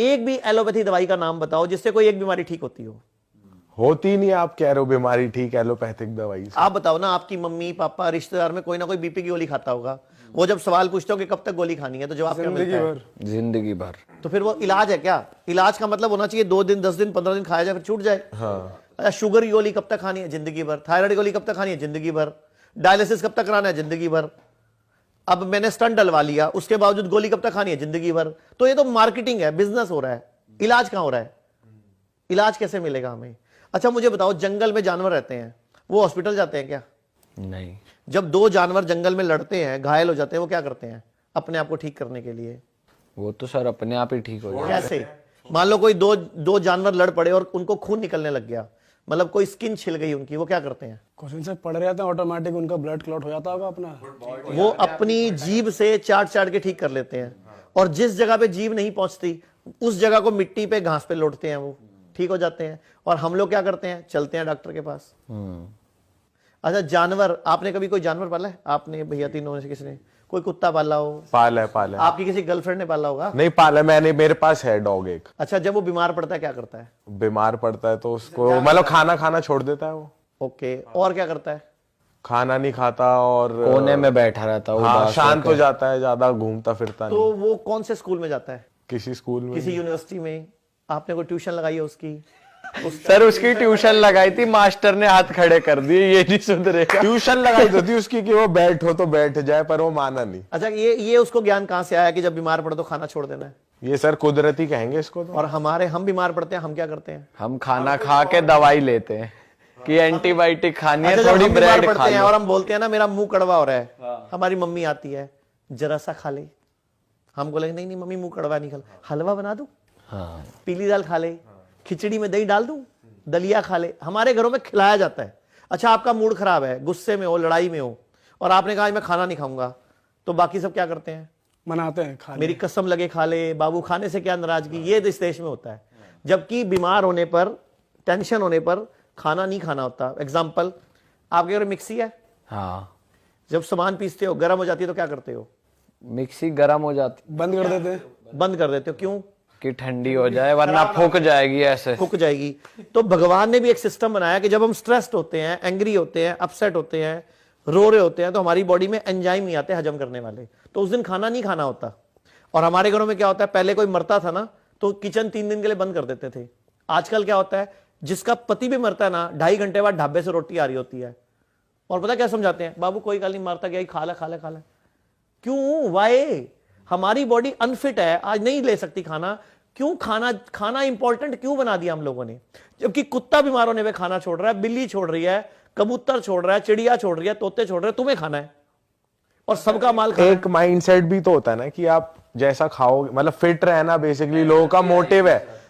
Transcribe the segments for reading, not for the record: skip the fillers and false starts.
एक भी एलोपैथी दवाई का नाम बताओ जिससे कोई एक बीमारी ठीक होती हो। होती नहीं, आप कह रहे हो बीमारी ठीक एलोपैथिक दवाई से। आप बताओ ना, आपकी मम्मी पापा रिश्तेदार में कोई ना कोई बीपी की गोली खाता होगा। वो जब सवाल पूछते हो कि कब तक गोली खानी है, तो जवाब क्या मिलता है? जिंदगी भर। तो फिर वो इलाज है क्या? इलाज का मतलब होना चाहिए 2 दिन 10 दिन 15 दिन खाया जाए फिर छूट जाए। हाँ। अच्छा, शुगर की गोली कब तक खानी है? जिंदगी भर। थायराइड की गोली कब तक खानी है? जिंदगी भर। डायलिसिस कब तक कराना है? जिंदगी भर। अब मैंने स्टंट डलवा लिया, उसके बावजूद गोली कब तक खानी है? जिंदगी भर। तो ये तो मार्केटिंग है, बिजनेस हो रहा है। इलाज कहां हो रहा है? इलाज कैसे मिलेगा हमें? अच्छा मुझे बताओ, जंगल में जानवर रहते हैं, वो हॉस्पिटल जाते हैं क्या? नहीं। जब 2 जानवर जंगल में लड़ते हैं, घायल हो जाते हैं, वो क्या करते हैं अपने आप को ठीक करने के लिए? वो तो सर अपने आप ही ठीक हो जाए। कैसे? मान लो कोई दो जानवर लड़ पड़े और उनको खून निकलने लग गया, मतलब कोई स्किन छिल गई उनकी, वो क्या करते हैं? क्वेश्चन से पढ़ रहे थे, ऑटोमेटिक उनका ब्लड क्लॉट हो जाता होगा अपना। वो अपनी जीभ से चाट चाट के ठीक कर लेते हैं, और जिस जगह पे जीभ नहीं पहुंचती उस जगह को मिट्टी पे घास पे लौटते हैं, वो ठीक हो जाते हैं। और हम लोग क्या करते हैं? चलते हैं डॉक्टर के पास। अच्छा जानवर, आपने कभी कोई जानवर पाला है? आपने भैया तीनों में से किसी ने कोई कुत्ता पाला हो? पाला है। आपकी किसी गर्लफ्रेंड ने पाला होगा? नहीं पाला मैंने, मेरे पास है डॉग एक। अच्छा, जब वो बीमार पड़ता है क्या करता है? बीमार पड़ता है तो उसको मतलब खाना छोड़ देता है वो। ओके, और क्या करता है? खाना नहीं खाता और कोने में बैठा रहता है, हाँ, उदास शांत हो होकर। जाता है, ज्यादा घूमता फिरता नहीं। तो वो कौन से स्कूल में जाता है? किसी स्कूल में, किसी यूनिवर्सिटी में? आपने कोई ट्यूशन लगाई है उसकी? सर उसकी ट्यूशन लगाई थी, मास्टर ने हाथ खड़े कर दिए, ये नहीं सुधरेगा। ट्यूशन लगाई तो थी उसकी कि वो बैठो तो बैठ जाए, पर वो माना नहीं। अच्छा, ये उसको ज्ञान कहां से आया कि जब बीमार पड़े तो खाना छोड़ देना है? ये सर कुदरती कहेंगे इसको तो। और हम बीमार पड़ते हैं, हम क्या करते हैं? हम खाना खा के दवाई लेते हैं कि एंटीबायोटिक खानी है, अच्छा, जब थोड़ी हम बीमार ब्रेड खा पड़ते हैं लो। और हम बोलते हैं ना मेरा मुंह कड़वा हो रहा है, हमारी मम्मी आती है, जरा सा खा ले। हम बोलेंगे नहीं नहीं मम्मी मुंह कड़वा नहीं, खा, हलवा बना दूं, हाँ। पीली दाल खा ले, खिचड़ी में दही डाल दूं, दलिया खा ले। हमारे घरों में खिलाया जाता है। अच्छा, आपका मूड खराब है, गुस्से में हो, लड़ाई में हो, और आपने कहा मैं खाना नहीं खाऊंगा, तो बाकी सब क्या करते हैं? मनाते हैं खा ले। मेरी कसम लगे खा ले, बाबू खाने से क्या नाराजगी, ये इस देश में होता है। जबकि बीमार होने पर, टेंशन होने पर खाना नहीं खाना होता। एग्जाम्पल, आपके घर मिक्सी है, हाँ। जब सामान पीसते हो गर्म हो जाती है तो क्या करते हो? मिक्सी गर्म हो जाती, बंद कर देते हैं। बंद कर देते हो। क्यों? कि ठंडी हो जाए, वरना फूक जाएगी ऐसे। फूक जाएगी। तो भगवान ने भी एक सिस्टम बनाया कि जब हम स्ट्रेस्ड होते हैं, एंग्री होते हैं, अपसेट होते हैं, रो रहे होते हैं, तो हमारी बॉडी में एंजाइम नहीं आते हजम करने वाले, तो उस दिन खाना नहीं खाना होता। और हमारे घरों में क्या होता है, पहले कोई मरता था ना तो किचन 3 दिन के लिए बंद कर देते थे। आजकल क्या होता है, जिसका पति भी मरता है ना, 2.5 घंटे बाद ढाबे से रोटी आ रही होती है, और पता क्या समझाते हैं? बाबू कोई गल नहीं, मारता गया, खा ला खा ला खा ला। क्यों? वाई? हमारी बॉडी अनफिट है, आज नहीं ले सकती खाना। क्यों? खाना इंपॉर्टेंट क्यों बना दिया हम लोगों ने? जबकि कुत्ता बीमार होने पे खाना छोड़ रहा है, बिल्ली छोड़ रही है, कबूतर छोड़ रहा है, चिड़िया छोड़ रही है, तोते छोड़ रहे हैं, तुम्हें खाना है और सबका माल खाना है। एक माइंडसेट भी तो होता है ना कि आप जैसा खाओगे, मतलब फिट रहना बेसिकली लोगों का मोटिव है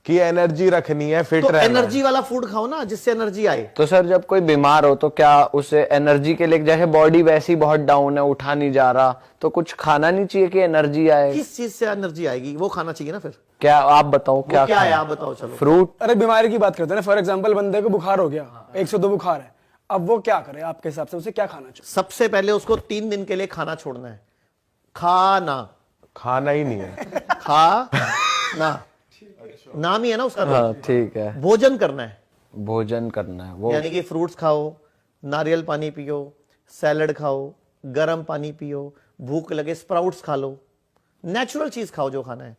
कि एनर्जी रखनी है, फिट तो रहना है। एनर्जी वाला फूड खाओ ना, जिससे एनर्जी आए। तो सर जब कोई बीमार हो तो क्या उसे एनर्जी के लिए, जैसे बॉडी वैसी बहुत डाउन है, उठा नहीं जा रहा, तो कुछ खाना नहीं चाहिए कि एनर्जी आए? किस चीज से एनर्जी आएगी? वो खाना चाहिए ना। फिर क्या आप बताओ, क्या क्या है खाएं? आप बताओ। चलो, फ्रूट। अरे बीमारी की बात करते हैं ना, फॉर एग्जांपल बंदे को बुखार हो गया, 102 बुखार है, अब वो क्या करे आपके हिसाब से? उसे क्या खाना चाहिए? सबसे पहले उसको 3 दिन के लिए खाना छोड़ना है। खाना ही नहीं है। खा ना, नाम ही है ना उसका। हाँ ठीक है। भोजन करना है, भोजन करना है वो, यानी कि फ्रूट्स खाओ, नारियल पानी पियो, सैलड खाओ, गर्म पानी पियो, भूख लगे स्प्राउट्स खा लो, नेचुरल चीज खाओ जो खाना है।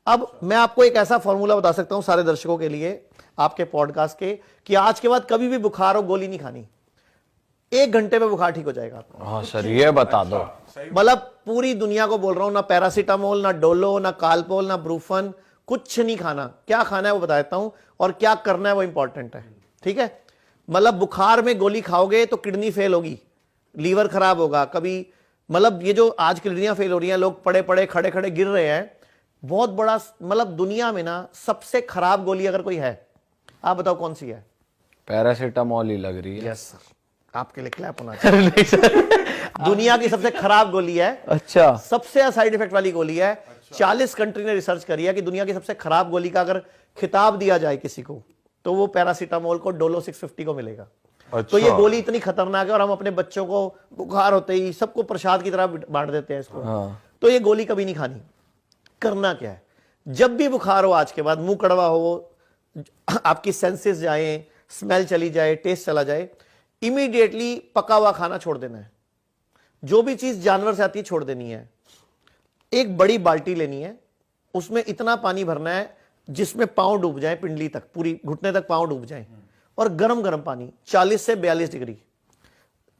अब मैं आपको एक ऐसा फॉर्मूला बता सकता हूं सारे दर्शकों के लिए आपके पॉडकास्ट के, कि आज के बाद कभी भी बुखार हो गोली नहीं खानी, 1 घंटे में बुखार ठीक हो जाएगा आपका। हाँ सर ये बता दो। मतलब पूरी दुनिया को बोल रहा हूं, ना पैरासीटामोल, ना डोलो, ना कालपोल, ना ब्रूफन, कुछ नहीं खाना। क्या खाना है वो बता देता हूं, और क्या करना है वो इंपॉर्टेंट है। ठीक है? मतलब बुखार में गोली खाओगे तो किडनी फेल होगी, लीवर खराब होगा, कभी मतलब ये जो आज किडनियां फेल हो रही हैं, लोग पड़े पड़े खड़े खड़े गिर रहे हैं, बहुत बड़ा मतलब दुनिया में ना सबसे खराब गोली अगर कोई है, आप बताओ कौन सी है? पैरासीटामोल ही लग रही है। यस सर, आपके लिए क्लैप होना चाहिए। दुनिया की सबसे खराब गोली है। अच्छा। सबसे साइड इफेक्ट वाली गोली है। 40 कंट्री ने रिसर्च करी है कि दुनिया की सबसे खराब गोली का अगर खिताब दिया जाए किसी को, तो वो पैरासीटामोल को डोलो 650 को मिलेगा। तो ये गोली इतनी खतरनाक है, और हम अपने बच्चों को बुखार होते ही सबको प्रसाद की तरह बांट देते हैं इसको। हाँ। तो ये गोली कभी नहीं खानी। करना क्या है? जब भी बुखार हो आज के बाद, मुंह कड़वा हो, आपकी सेंसेस जाए, स्मेल चली जाए, टेस्ट चला जाए, इमीडिएटली पका हुआ खाना छोड़ देना है। जो भी चीज जानवर से आती है छोड़ देनी है। एक बड़ी बाल्टी लेनी है, उसमें इतना पानी भरना है जिसमें पांव डूब जाए, पिंडली तक, पूरी घुटने तक पांव डूब जाए, और गरम गरम पानी 40 से 42 डिग्री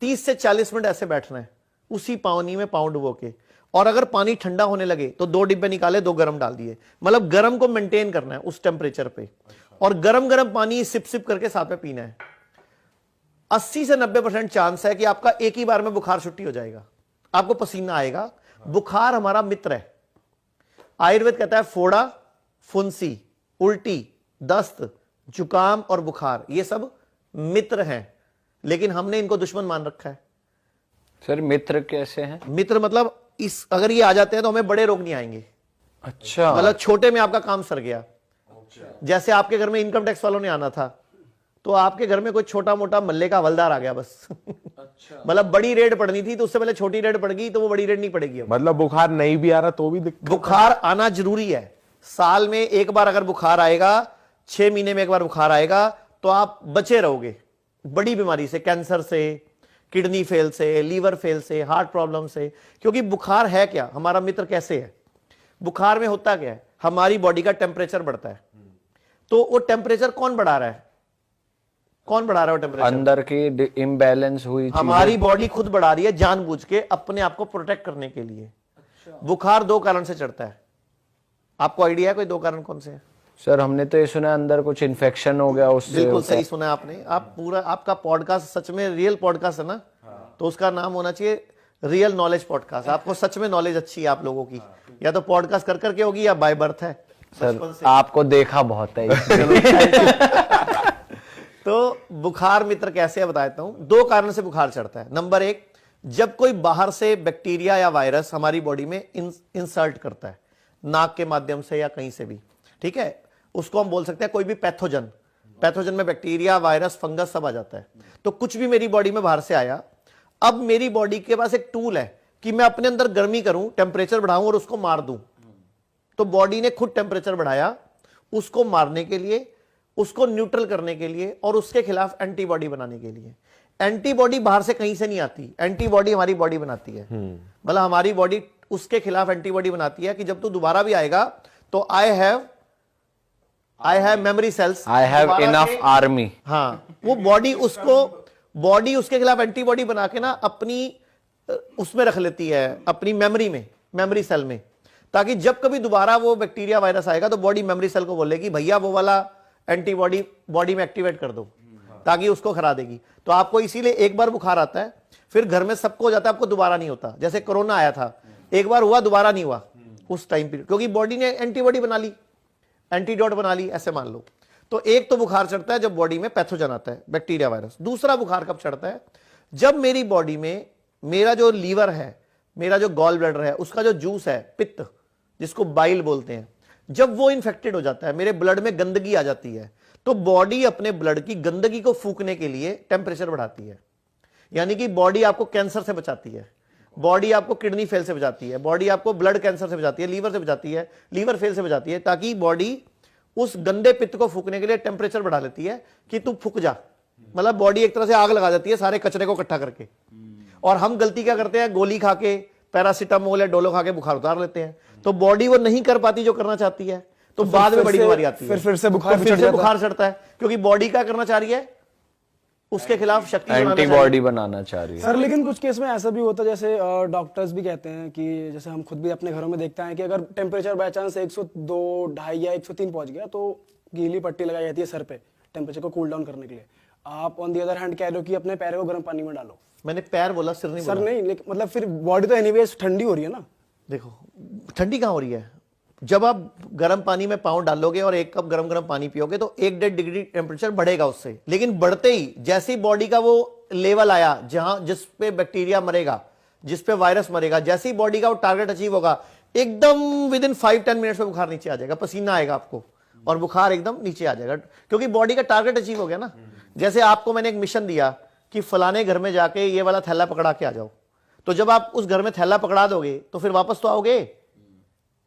30 से 40 मिनट ऐसे बैठना है उसी पानी में पांव डुबो के। और अगर पानी ठंडा होने लगे तो 2 डिब्बे निकाले, 2 गरम डाल दिए, मतलब गरम को मेंटेन करना है उस टेम्परेचर पे। और गरम गरम पानी सिप सिप करके साथ में पीना है। 80 से 90% चांस है कि आपका एक ही बार में बुखार छुट्टी हो जाएगा, आपको पसीना आएगा। बुखार हमारा मित्र है। आयुर्वेद कहता है फोड़ा, फुंसी, उल्टी, दस्त, जुकाम और बुखार ये सब मित्र हैं, लेकिन हमने इनको दुश्मन मान रखा है। सर मित्र कैसे हैं? मित्र मतलब अगर ये आ जाते हैं तो हमें बड़े रोग नहीं आएंगे। अच्छा, मतलब छोटे में आपका काम सर गया। जैसे आपके घर में इनकम टैक्स वालों ने आना था, तो आपके घर में कोई छोटा मोटा मल्ले का हवलदार आ गया बस। अच्छा। मतलब बड़ी रेड पड़नी थी तो उससे पहले छोटी रेड पड़ गई, तो वो बड़ी रेड नहीं पड़ेगी अब। मतलब बुखार नहीं भी आ रहा तो भी दिक्कत? बुखार आना जरूरी है। साल में एक बार अगर बुखार आएगा, 6 महीने में एक बार बुखार आएगा, तो आप बचे रहोगे बड़ी बीमारी से, कैंसर से, किडनी फेल से, लीवर फेल से, हार्ट प्रॉब्लम से। क्योंकि बुखार है क्या, हमारा मित्र कैसे है? बुखार में होता क्या है, हमारी बॉडी का टेम्परेचर बढ़ता है। तो वो टेम्परेचर कौन बढ़ा रहा है? कौन बढ़ा रहा है वो टेम्परेचर? अंदर की इम्बैलेंस हुई हमारी बॉडी खुद बढ़ा रही है, जानबूझ के, अपने आप को प्रोटेक्ट करने के लिए। बुखार 2 कारण से चढ़ता है। आपको आइडिया है कोई 2 कारण कौन से हैं? सर हमने तो ये सुना अंदर कुछ इन्फेक्शन हो गया उससे। बिल्कुल सही सुना है आपने। आप पूरा, आपका पॉडकास्ट सच में रियल पॉडकास्ट है ना, तो उसका नाम होना चाहिए रियल नॉलेज पॉडकास्ट। आपको सच में नॉलेज अच्छी है आप लोगों की, या तो पॉडकास्ट कर करके होगी या बाय बर्थ है। सर आपको देखा बहुत है। तो बुखार मित्र कैसे है बताता हूं। 2 कारण से बुखार चढ़ता है। नंबर 1, जब कोई बाहर से बैक्टीरिया या वायरस हमारी बॉडी में इंसर्ट करता है, नाक के माध्यम से या कहीं से भी, ठीक है, उसको हम बोल सकते हैं कोई भी पैथोजन। पैथोजन में बैक्टीरिया, वायरस, फंगस सब आ जाता है। तो कुछ भी मेरी बॉडी में बाहर से आया, अब मेरी बॉडी के पास एक टूल है कि मैं अपने अंदर गर्मी करूं, टेम्परेचर बढ़ाऊं और उसको मार दूं। तो बॉडी ने खुद टेम्परेचर बढ़ाया उसको मारने के लिए, उसको न्यूट्रल करने के लिए, और उसके खिलाफ एंटीबॉडी बनाने के लिए। एंटीबॉडी बाहर से कहीं से नहीं आती, एंटीबॉडी हमारी बॉडी बनाती है। मतलब हमारी बॉडी उसके खिलाफ एंटीबॉडी बनाती है कि जब तू दोबारा भी आएगा तो I have memory cells, I have enough army. हाँ, वो बॉडी उसके खिलाफ एंटीबॉडी बना के ना अपनी उसमें रख लेती है, अपनी मेमोरी में, मेमोरी सेल में, ताकि जब कभी दोबारा वो बैक्टीरिया वायरस आएगा तो बॉडी मेमोरी सेल को बोलेगी भैया वो वाला एंटीबॉडी बॉडी में एक्टिवेट कर दो, ताकि उसको हरा देगी। तो आपको इसीलिए एक बार बुखार आता है, फिर घर में सबको हो जाता है, आपको दोबारा नहीं होता। जैसे कोरोना आया था, एक बार हुआ, दोबारा नहीं हुआ उस टाइम पीरियड, क्योंकि बॉडी ने एंटीबॉडी बना ली, एंटीडोट बना ली, ऐसे मान लो। तो एक तो बुखार चढ़ता है जब बॉडी में पैथोजन आता है, बैक्टीरिया, वायरस। दूसरा बुखार कब चढ़ता है? जब मेरी बॉडी में मेरा जो लीवर है, मेरा जो गॉल ब्लैडर है, उसका जो जूस है, पित्त जिसको बाइल बोलते हैं, जब वो इन्फेक्टेड हो जाता है, मेरे ब्लड में गंदगी आ जाती है, तो बॉडी अपने ब्लड की गंदगी को फूकने के लिए टेम्परेचर बढ़ाती है। यानी कि बॉडी आपको कैंसर से बचाती है, बॉडी आपको किडनी फेल से बचाती है, बॉडी आपको ब्लड कैंसर से बचाती है, लीवर से बचाती है, लीवर फेल से बचाती है, ताकि बॉडी उस गंदे पित्त को फूकने के लिए टेम्परेचर बढ़ा लेती है कि तू फूक जा। मतलब बॉडी एक तरह से आग लगा देती है सारे कचरे को इकट्ठा करके। और हम गलती क्या करते हैं, गोली खा के, पैरासीटामोल या डोलो खा के बुखार उतार लेते हैं। तो बॉडी वो नहीं कर पाती जो करना चाहती है, तो बाद में बड़ी बीमारी आती है, फिर से बुखार बुखार चढ़ता है, क्योंकि बॉडी क्या करना चाह रही है, उसके खिलाफ शक्ति एंटीबॉडी बनाना चाह रही है। सर लेकिन कुछ केस में ऐसा भी होता है, जैसे डॉक्टर्स भी कहते हैं कि जैसे हम खुद भी अपने घरों में देखते हैं कि अगर टेम्परेचर बाय चांस 102, 2.5 या 103 पहुंच गया तो गीली पट्टी लगाई जाती है सर पे टेम्परेचर को कूल डाउन करने के लिए। आप ऑन दी अदर हैंड कह रहे हो कि अपने पैर को गर्म पानी में डालो। मैंने पैर बोला, सिर नहीं बोला। सर नहीं, लेकिन मतलब फिर बॉडी तो एनीवेज ठंडी हो रही है ना। देखो ठंडी कहां हो रही है, जब आप गर्म पानी में पाँव डालोगे और 1 कप गरम पानी पियोगे तो 1-1.5 डिग्री टेम्परेचर बढ़ेगा उससे। लेकिन बढ़ते ही जैसे ही बॉडी का वो लेवल आया जहां जिस पे बैक्टीरिया मरेगा, जिस पे वायरस मरेगा, जैसे ही बॉडी का वो टारगेट अचीव होगा, एकदम विदिन 5-10 मिनट्स में बुखार नीचे आ जाएगा, पसीना आएगा आपको और बुखार एकदम नीचे आ जाएगा, क्योंकि बॉडी का टारगेट अचीव हो गया ना। जैसे आपको मैंने एक मिशन दिया कि फलाने घर में जाके ये वाला थैला पकड़ा के आ जाओ, तो जब आप उस घर में थैला पकड़ा दोगे तो फिर वापस तो आओगे,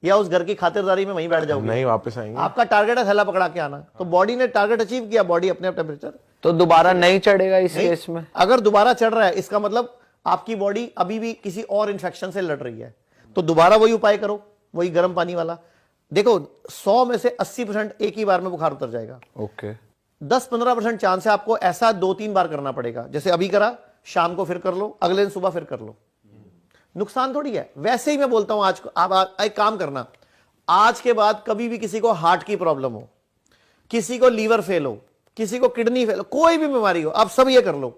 या उस घर की खातिरदारी में वहीं बैठ जाओगे? नहीं, वापस आएंगे। आपका टारगेट है थैला पकड़ा के आना, तो बॉडी ने टारगेट अचीव किया, बॉडी अपने आप टेम्परेचर। तो दोबारा नहीं चढ़ेगा इस केस में? अगर दोबारा चढ़ रहा है इसका मतलब आपकी बॉडी अभी भी किसी और इन्फेक्शन से लड़ रही है, तो दोबारा वही उपाय करो, वही गर्म पानी वाला। देखो 100 में से 80% एक ही बार में बुखार उतर जाएगा। ओके। 10-15% चांस है आपको ऐसा 2-3 बार करना पड़ेगा, जैसे अभी करा, शाम को फिर कर लो, अगले दिन सुबह फिर कर लो। नुकसान थोड़ी है। वैसे ही मैं बोलता हूं आज को आप एक काम करना, आज के बाद कभी भी किसी को हार्ट की प्रॉब्लम हो, किसी को लीवर फेल हो, किसी को किडनी फेल हो, कोई भी बीमारी हो, आप सब ये कर लो।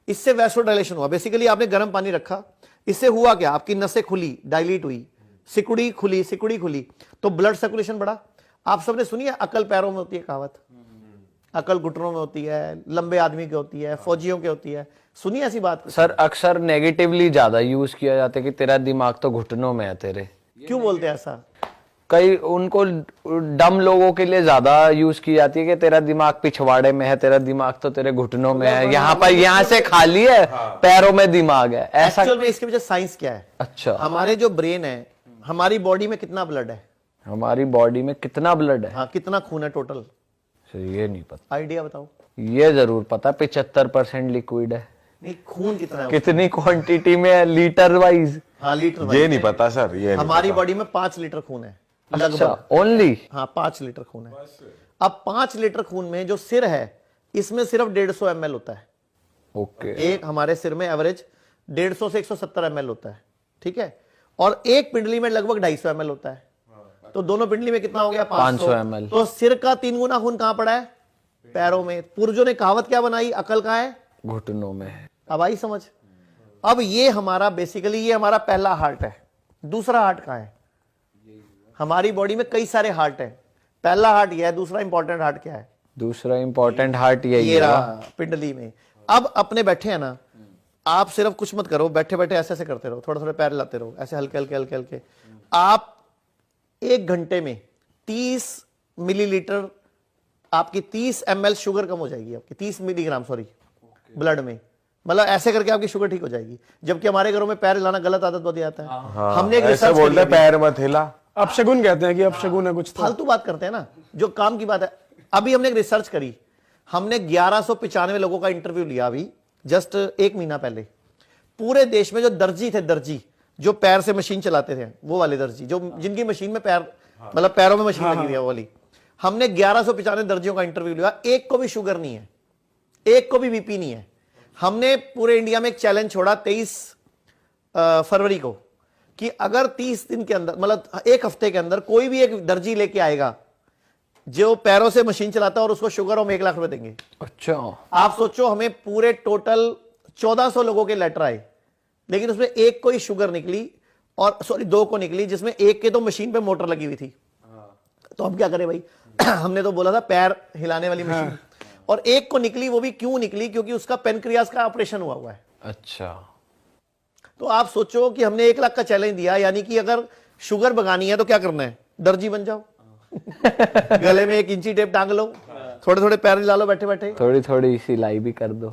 इससे वैसोडाइलेशन हुआ, बेसिकली आपने गर्म पानी रखा, इससे हुआ क्या, आपकी नसें खुली, डायलीट हुई, सिकुड़ी खुली, तो ब्लड सर्कुलेशन बढ़ा। आप सबने सुनी है अकल पैरों में होती है कहावत, अकल घुटनों में होती है, लंबे आदमी की होती है, फौजियों की होती है, सुनी ऐसी बात? सर अक्सर नेगेटिवली ज्यादा यूज किया जाता है कि तेरा दिमाग तो घुटनों में है तेरे। क्यों बोलते हैं ऐसा? कई उनको डम लोगों के लिए ज्यादा यूज की जाती है कि तेरा दिमाग पिछवाड़े में है, तेरा दिमाग तो तेरे घुटनों में है, यहाँ पर यहाँ से खाली है, पैरों में दिमाग है, ऐसा। एक्चुअल में इसके पीछे साइंस क्या है? अच्छा। हमारे जो ब्रेन है, हमारी बॉडी में कितना ब्लड है? हमारी बॉडी में कितना ब्लड है? हाँ, कितना खून है टोटल? सर ये नहीं पता। आइडिया बताओ। ये जरूर पता, 75% लिक्विड है। नहीं, खून कितना है? कितनी क्वांटिटी में है, लीटर वाइज? हाँ, लीटर ये नहीं पता सर, ये नहीं हमारी पता। बॉडी में 5 लीटर खून है अच्छा, लगभग। ओनली? हाँ, 5 लीटर खून है। अब 5 लीटर खून में जो सिर है, इसमें सिर्फ 150 ml होता है। ओके। एक हमारे सिर में एवरेज 150 से 170 ml होता है, ठीक है? और एक पिंडली में लगभग 250 ml होता है, तो दोनों पिंडली में कितना हो गया? 500 ml। तो सिर का 3 गुना खून कहां पड़ा है? पैरों में। पुरजों ने कहावत क्या बनाई? अकल कहां है? घुटनों में है। अब आई समझ? अब ये हमारा बेसिकली ये हमारा पहला हार्ट है। दूसरा हार्ट कहां है? हमारी बॉडी में कई सारे हार्ट है, पहला हार्ट ये है, दूसरा इंपॉर्टेंट हार्ट क्या है? दूसरा इंपॉर्टेंट हार्ट यही ये है। रहा पिंडली में। अब अपने बैठे हैं ना, आप सिर्फ कुछ मत करो, बैठे बैठे ऐसे ऐसे करते रहो, थोड़ा थोड़ा पैर लाते रहो, ऐसे हल्के हल्के हल्के हल्के। आप 1 घंटे में 30 मिलीलीटर, आपकी 30 ml शुगर कम हो जाएगी, आपकी 30 मिलीग्राम सॉरी ब्लड में। मतलब ऐसे करके आपकी शुगर ठीक हो जाएगी। जबकि हमारे घरों में पैर हिलाना गलत आदत बहुत आता है। हमने एक ऐसे रिसर्च बोलते हैं, पैर मत हिला। अपशगुन कहते हैं कि अपशगुन है कुछ तो। फालतू बात करते हैं ना, जो काम की बात है। अभी हमने एक रिसर्च करी, हमने 1195 लोगों का इंटरव्यू लिया अभी जस्ट 1 महीना पहले। पूरे देश में जो दर्जी थे, दर्जी जो पैर से मशीन चलाते थे, वो वाले दर्जी जो जिनकी मशीन में पैर मतलब पैरों में मशीन लगी हुई है वो वाली, हमने 1195 दर्जियों का इंटरव्यू लिया। एक को भी शुगर नहीं है, एक को भी बीपी नहीं है। हमने पूरे इंडिया में एक चैलेंज छोड़ा 23 फरवरी को कि अगर 30 दिन के अंदर मतलब 1 हफ्ते के अंदर कोई भी एक दर्जी लेके आएगा जो पैरों से मशीन चलाता है और उसको शुगर हम 1 लाख रुपए देंगे। अच्छा। आप सोचो, हमें पूरे टोटल 1400 लोगों के लेटर आए, लेकिन उसमें एक को ही शुगर निकली, और सॉरी 2 को निकली, जिसमें एक के तो मशीन पे मोटर लगी हुई थी। तो हम क्या करें भाई हमने तो बोला था पैर हिलाने वाली मशीन, और एक को निकली। वो भी क्यों निकली? क्योंकि उसका पेनक्रियास का ऑपरेशन हुआ है। अच्छा। तो आप सोचो कि हमने 1 लाख का चैलेंज दिया, यानी कि अगर शुगर भगानी है तो क्या करना है? दर्जी बन जाओ गले में 1 इंची टेप टांग लो, थोड़े थोड़े पैर हिला लो बैठे बैठे। थोड़ी थोड़ी सिलाई भी कर दो।